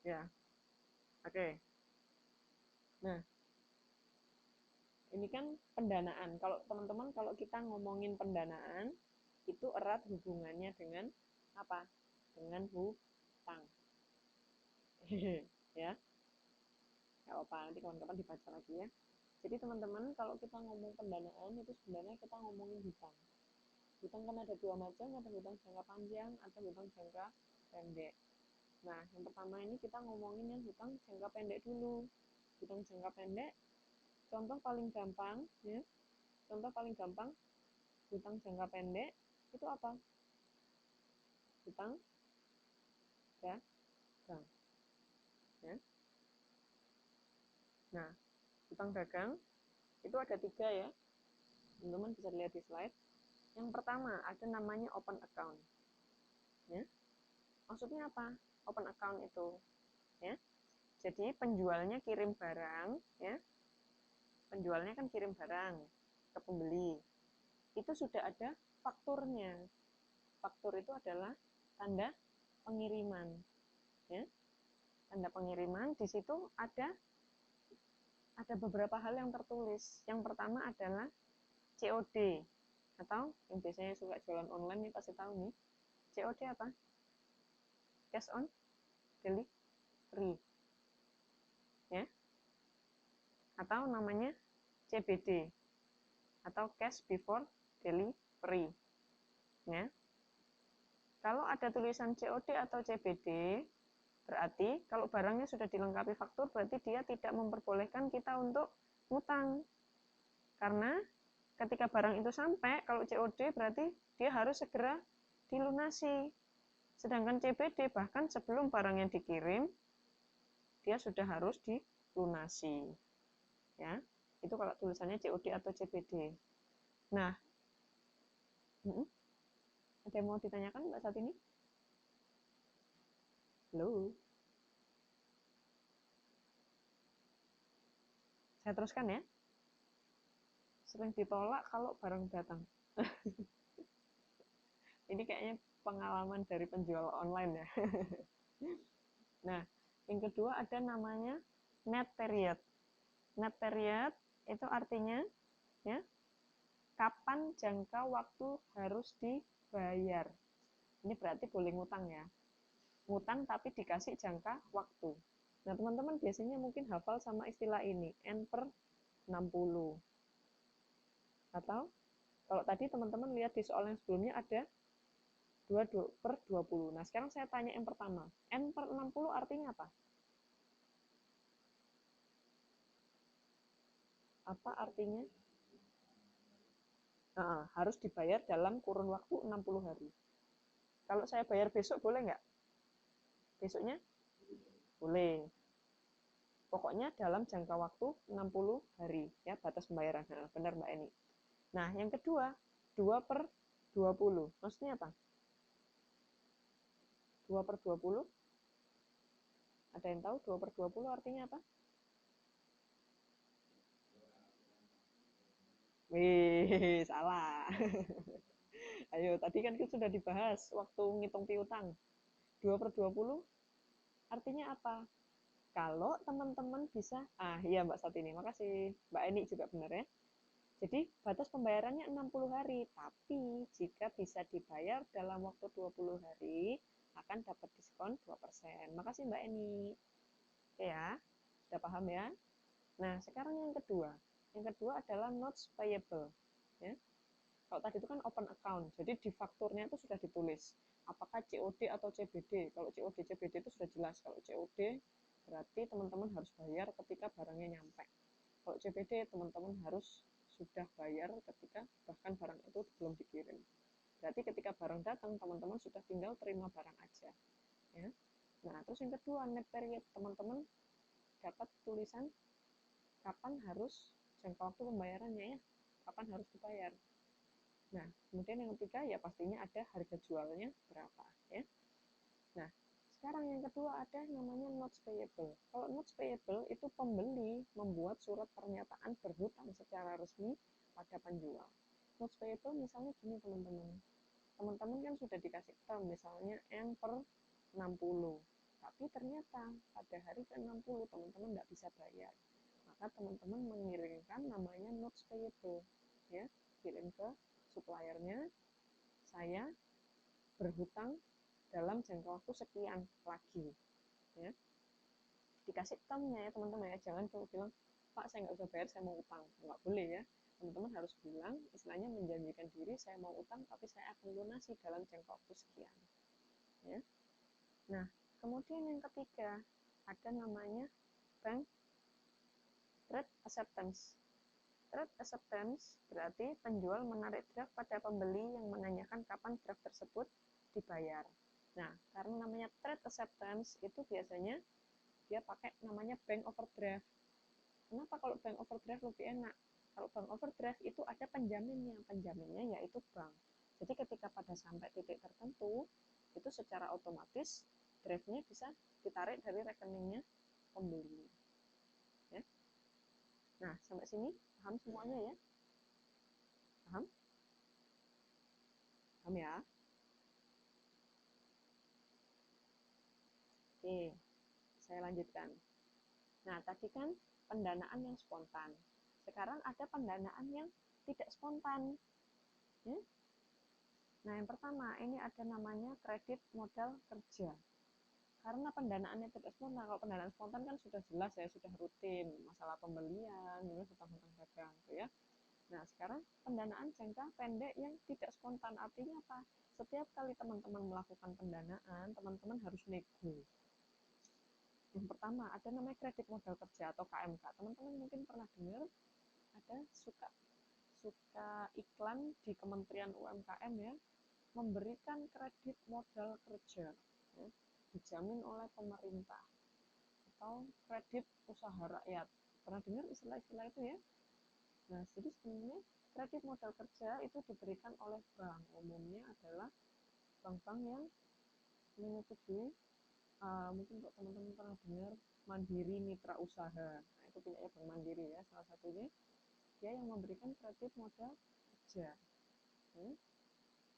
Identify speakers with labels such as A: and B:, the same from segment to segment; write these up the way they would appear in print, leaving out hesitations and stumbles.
A: Ya, oke. Nah, ini kan pendanaan. Kalau teman-teman, kalau kita ngomongin pendanaan, itu erat hubungannya dengan apa? Dengan hutang. Ya, nggak apa-apa, nanti kawan-kawan dibaca lagi ya. Jadi teman-teman, kalau kita ngomong pendanaan, itu sebenarnya kita ngomongin hutang. Hutang kan ada dua macam, ada hutang jangka panjang, ada hutang jangka pendek. Nah, yang pertama ini kita ngomongin yang hutang jangka pendek dulu. Hutang jangka pendek, contoh paling gampang, ya. Contoh paling gampang, hutang jangka pendek itu apa? Hutang dagang. Ya. Nah, hutang dagang itu ada tiga ya. Teman-teman bisa lihat di slide. Yang pertama ada namanya open account. Ya. Maksudnya apa? Open account itu, ya. Jadi penjualnya kirim barang, ya. Penjualnya kan kirim barang ke pembeli. Itu sudah ada fakturnya. Faktur itu adalah tanda pengiriman, ya. Tanda pengiriman di situ ada beberapa hal yang tertulis. Yang pertama adalah COD, atau yang biasanya suka jualan online nih pasti tahu nih. COD apa? Cash on delivery, ya. Atau namanya CBD, atau cash before delivery, ya. Kalau ada tulisan COD atau CBD, berarti kalau barangnya sudah dilengkapi faktur, berarti dia tidak memperbolehkan kita untuk ngutang. Karena ketika barang itu sampai, kalau COD berarti dia harus segera dilunasi. Sedangkan CBD bahkan sebelum barangnya dikirim, dia sudah harus dilunasi. Ya, itu kalau tulisannya COD atau CBD. Nah, ada yang mau ditanyakan Mbak saat ini? Halo, saya teruskan ya. Sering ditolak kalau barang datang. Ini kayaknya pengalaman dari penjual online ya. Nah, yang kedua ada namanya net period. Net period itu artinya, ya, kapan jangka waktu harus dibayar. Ini berarti boleh ngutang ya. Ngutang tapi dikasih jangka waktu. Nah, teman-teman biasanya mungkin hafal sama istilah ini, N per 60. Atau kalau tadi teman-teman lihat di soal yang sebelumnya ada 2 per 20. Nah, sekarang saya tanya yang pertama. N per 60 artinya apa? Apa artinya? Nah, harus dibayar dalam kurun waktu 60 hari. Kalau saya bayar besok boleh nggak? Besoknya? Boleh. Pokoknya dalam jangka waktu 60 hari. Ya, batas pembayaran. Nah, benar Mbak Eni. Nah, yang kedua, 2 per 20. Maksudnya apa? 2 per 20? Ada yang tahu 2 per 20 artinya apa? Wih, salah. Ayo, tadi kan kita sudah dibahas waktu ngitung piutang. 2 per 20 artinya apa? Kalau teman-teman bisa, iya Mbak Satini, makasih. Mbak Eni juga benar ya. Jadi batas pembayarannya 60 hari, tapi jika bisa dibayar dalam waktu 20 hari, akan dapat diskon 2%. Makasih Mbak Eni. Oke ya, sudah paham ya? Nah, sekarang yang kedua. Yang kedua adalah notes payable. Ya. Kalau tadi itu kan open account, jadi di fakturnya itu sudah ditulis apakah COD atau CBD. Kalau COD CBD itu sudah jelas. Kalau COD berarti teman-teman harus bayar ketika barangnya nyampe. Kalau CBD teman-teman harus sudah bayar ketika bahkan barang itu belum dikirim. Berarti ketika barang datang teman-teman sudah tinggal terima barang aja. Ya. Nah, terus yang kedua net period, teman-teman dapat tulisan kapan harus jangka waktu pembayarannya ya, kapan harus dibayar. Nah, kemudian yang ketiga ya pastinya ada harga jualnya berapa ya. Nah, sekarang yang kedua ada namanya notes payable. Kalau notes payable itu pembeli membuat surat pernyataan berhutang secara resmi pada penjual. Notes payable misalnya gini teman-teman. Teman-teman kan sudah dikasih term misalnya N per 60. tapi ternyata pada hari ke-60 teman-teman nggak bisa bayar. Maka teman-teman mengirimkan namanya notes payable, ya, kirim ke suppliernya, saya berhutang dalam jangka waktu sekian lagi, ya. Dikasih termnya ya teman-teman ya, jangan cuma bilang Pak saya nggak usah bayar, saya mau utang, nggak boleh ya. Teman-teman harus bilang, istilahnya menjanjikan diri saya mau utang tapi saya akan lunasi dalam jangka waktu sekian, ya. Nah, kemudian yang ketiga, ada namanya bank trade acceptance. Trade acceptance berarti penjual menarik draft pada pembeli yang menanyakan kapan draft tersebut dibayar. Nah, karena namanya trade acceptance, itu biasanya dia pakai namanya bank overdraft. Kenapa kalau bank overdraft lebih enak? Kalau bank overdraft itu ada penjaminnya. Penjaminnya yaitu bank. Jadi ketika pada sampai titik tertentu, itu secara otomatis draftnya bisa ditarik dari rekeningnya pembeli. Ya. Nah, sampai sini paham semuanya ya? Paham? Paham ya? Oke, saya lanjutkan. Nah, tadi kan pendanaan yang spontan. Sekarang ada pendanaan yang tidak spontan. Ya? Nah, yang pertama, ini ada namanya kredit modal kerja. Karena pendanaannya tidak spontan, kalau pendanaan spontan kan sudah jelas ya, sudah rutin, masalah pembelian, hutang-hutang dagang, gitu ya. Nah, sekarang pendanaan jangka pendek yang tidak spontan, artinya apa? Setiap kali teman-teman melakukan pendanaan, teman-teman harus nego. Yang pertama, ada namanya kredit modal kerja atau KMK. Teman-teman mungkin pernah dengar, ada suka iklan di Kementerian UMKM ya, memberikan kredit modal kerja, ya, dijamin oleh pemerintah, atau kredit usaha rakyat. Pernah dengar istilah-istilah itu ya? Nah, jadi sebenarnya kredit modal kerja itu diberikan oleh bank. Umumnya adalah bank-bank yang menyetujui, mungkin kok teman-teman pernah dengar Mandiri Mitra Usaha. Nah, itu punya Bank Mandiri ya, salah satunya. Dia yang memberikan kredit modal kerja.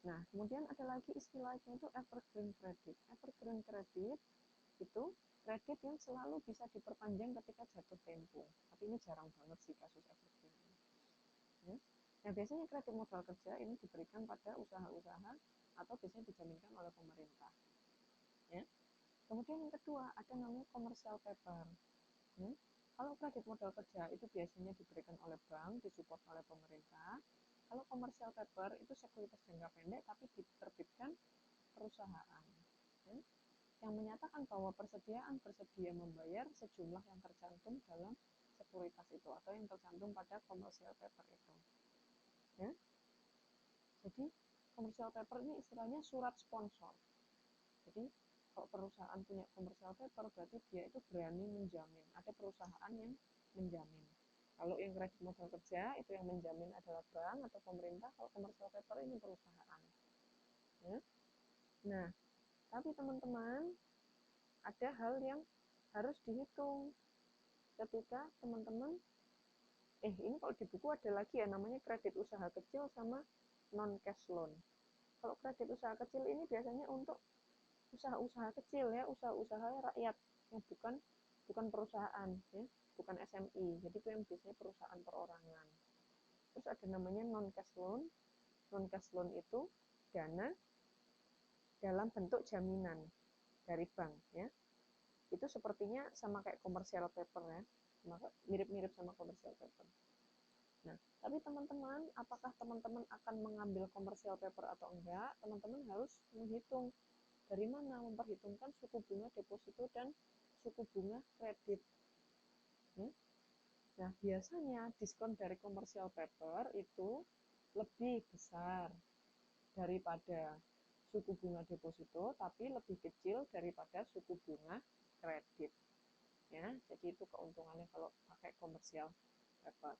A: Nah, kemudian ada lagi istilahnya itu evergreen credit. Evergreen credit itu kredit yang selalu bisa diperpanjang ketika jatuh tempo. Tapi ini jarang banget sih kasus evergreen. Ya. Nah, biasanya kredit modal kerja ini diberikan pada usaha-usaha atau biasanya dijaminkan oleh pemerintah. Ya. Kemudian yang kedua, ada namanya commercial paper. Ya. Kalau kredit modal kerja itu biasanya diberikan oleh bank, disupport oleh pemerintah. Kalau commercial paper itu sekuritas jangka pendek tapi diterbitkan perusahaan. Ya. Yang menyatakan bahwa bersedia membayar sejumlah yang tercantum dalam sekuritas itu atau yang tercantum pada commercial paper itu. Ya. Jadi commercial paper ini istilahnya surat sponsor. Jadi kalau perusahaan punya commercial paper berarti dia itu berani menjamin. Ada perusahaan yang menjamin. Kalau yang kredit modal kerja itu yang menjamin adalah bank atau pemerintah. Kalau commercial paper ini perusahaan. Ya. Nah, tapi teman-teman ada hal yang harus dihitung ketika teman-teman ini kalau di buku ada lagi ya namanya kredit usaha kecil sama non cash loan. Kalau kredit usaha kecil ini biasanya untuk usaha-usaha kecil ya, usaha-usaha rakyat yang bukan perusahaan ya, bukan SMI. Jadi itu yang biasanya perusahaan perorangan. Terus ada namanya non cash loan. Non cash loan itu dana dalam bentuk jaminan dari bank ya. Itu sepertinya sama kayak commercial paper ya, mirip-mirip sama commercial paper. Nah, tapi teman-teman, apakah teman-teman akan mengambil commercial paper atau enggak? Teman-teman harus menghitung dari mana, memperhitungkan suku bunga deposito dan suku bunga kredit. Ya. Nah, biasanya diskon dari commercial paper itu lebih besar daripada suku bunga deposito, tapi lebih kecil daripada suku bunga kredit. Ya, jadi itu keuntungannya kalau pakai commercial paper.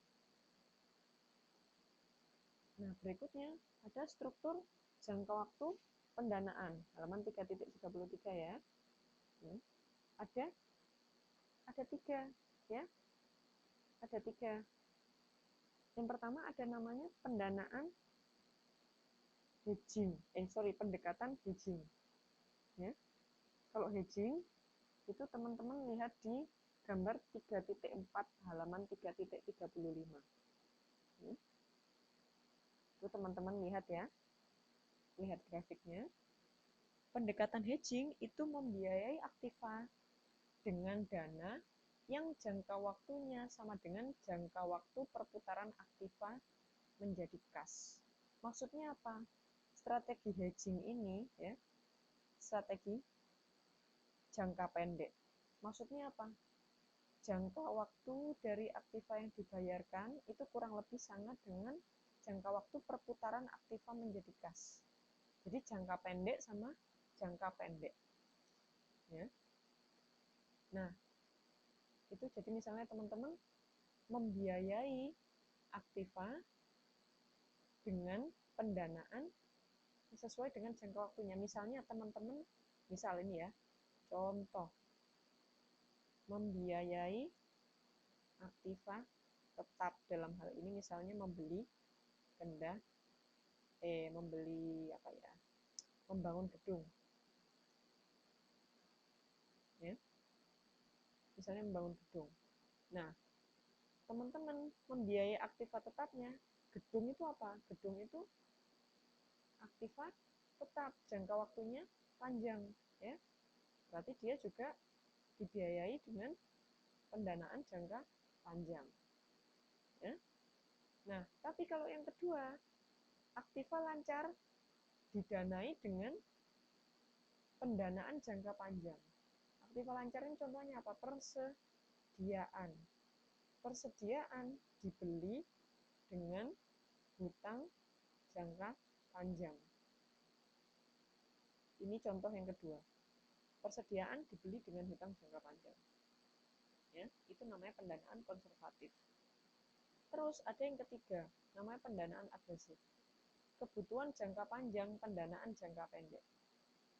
A: Nah, berikutnya ada struktur jangka waktu pendanaan, halaman 3.33 ya. Ada tiga, ya. Ada tiga. Yang pertama ada namanya pendanaan hedging. Pendekatan hedging. Ya. Kalau hedging Itu teman-teman lihat di gambar 3.4 halaman 3.35. Itu teman-teman lihat ya. Lihat grafiknya. Pendekatan hedging itu membiayai aktiva dengan dana yang jangka waktunya sama dengan jangka waktu perputaran aktiva menjadi kas. Maksudnya apa? Strategi hedging ini ya, strategi jangka pendek. Maksudnya apa? Jangka waktu dari aktiva yang dibayarkan itu kurang lebih sama dengan jangka waktu perputaran aktiva menjadi kas. Jadi jangka pendek sama jangka pendek. Ya. Nah, itu jadi misalnya teman-teman membiayai aktiva dengan pendanaan sesuai dengan jangka waktunya. Misalnya teman-teman, misal ini ya, contoh membiayai aktiva tetap dalam hal ini misalnya membeli benda, membangun gedung, ya, misalnya membangun gedung. Nah, teman-teman membiayai aktiva tetapnya, gedung itu apa? Gedung itu aktiva tetap, jangka waktunya panjang, ya. Berarti dia juga dibiayai dengan pendanaan jangka panjang. Ya. Nah, tapi kalau yang kedua, aktiva lancar didanai dengan pendanaan jangka panjang. Aktiva lancar ini contohnya apa? Persediaan. Persediaan dibeli dengan hutang jangka panjang. Ini contoh yang kedua. Persediaan dibeli dengan hutang jangka panjang. Ya, itu namanya pendanaan konservatif. Terus ada yang ketiga, namanya pendanaan agresif. Kebutuhan jangka panjang, pendanaan jangka pendek.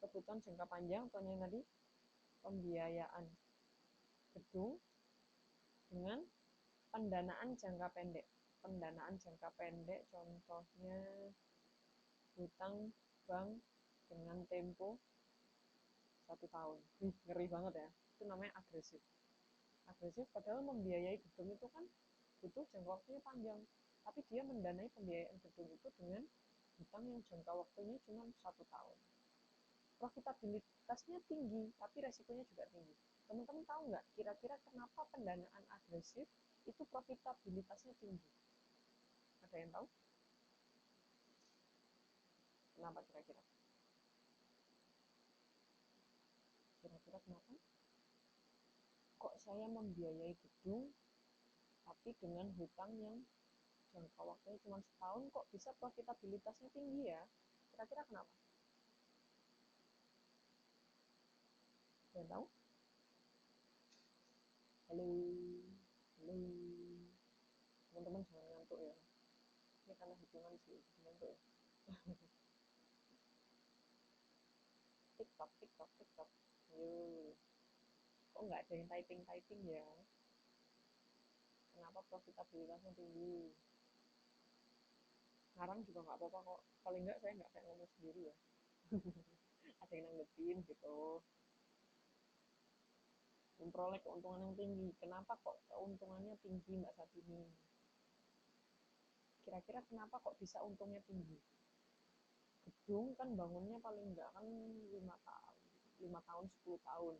A: Kebutuhan jangka panjang, contohnya tadi pembiayaan gedung dengan pendanaan jangka pendek. Pendanaan jangka pendek contohnya hutang bank dengan tempo 1 tahun. Ngeri banget ya. Itu namanya agresif. Agresif padahal membiayai gedung itu kan butuh jangka waktunya panjang. Tapi dia mendanai pembiayaan gedung itu dengan hutang yang jangka waktunya cuma 1 tahun. Profitabilitasnya tinggi, tapi resikonya juga tinggi. Teman-teman tahu nggak kira-kira kenapa pendanaan agresif itu profitabilitasnya tinggi? Ada yang tahu? Kenapa kira-kira? Kira-kira kenapa? Kok saya membiayai gedung tapi dengan hutang yang jangka waktunya cuma setahun kok bisa profitabilitasnya tinggi ya? Kira-kira kenapa? Ada yang tahu? Halo, halo, teman-teman jangan ngantuk ya. Ini karena hitungan sih, ngantuk ya. TikTok, TikTok, TikTok. Ayo. Kok nggak ada yang typing-typing ya? Kenapa profitabilitasnya tinggi? Ngarang juga nggak apa-apa kok. Paling nggak saya nggak kayak ngomong sendiri ya. Ada yang nanggepin gitu. Memperoleh keuntungan yang tinggi. Kenapa kok keuntungannya tinggi Mbak Sabini? Kira-kira kenapa kok bisa untungnya tinggi? Gedung kan bangunnya paling nggak kan 5 tahun, 5 tahun, 10 tahun.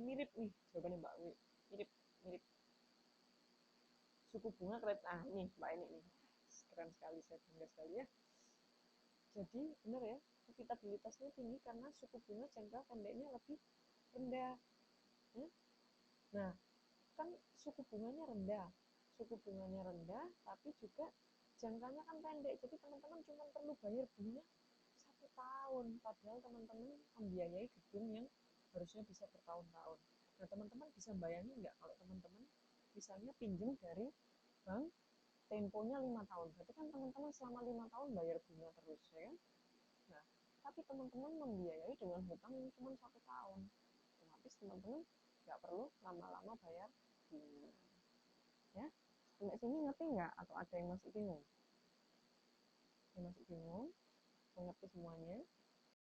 A: Mirip nih jawabannya Mbak Wi. Mirip, mirip. Suku bunga kredit, nih Mbak ini nih. Keren sekali, saya bangga sekali ya. Jadi benar ya, profitabilitasnya tinggi karena suku bunga jangka pendeknya lebih rendah. Ya? Nah, kan suku bunganya rendah. Suku bunganya rendah, tapi juga jangkanya kan pendek. Jadi teman-teman cuma perlu bayar bunga 1 tahun. Padahal teman-teman membiayai gedung yang harusnya bisa bertahun-tahun. Nah, teman-teman bisa bayangin nggak kalau teman-teman misalnya pinjam dari bank temponya 5 tahun. Berarti kan teman-teman selama 5 tahun bayar bunga terus, ya kan? Nah, tapi teman-teman membiayai dengan hutang yang cuma 1 tahun. Otomatis teman-teman nggak perlu lama-lama bayar bunga. Ya, sampai sini ngerti nggak? Atau ada yang masih bingung? Yang masih bingung? Mengerti semuanya?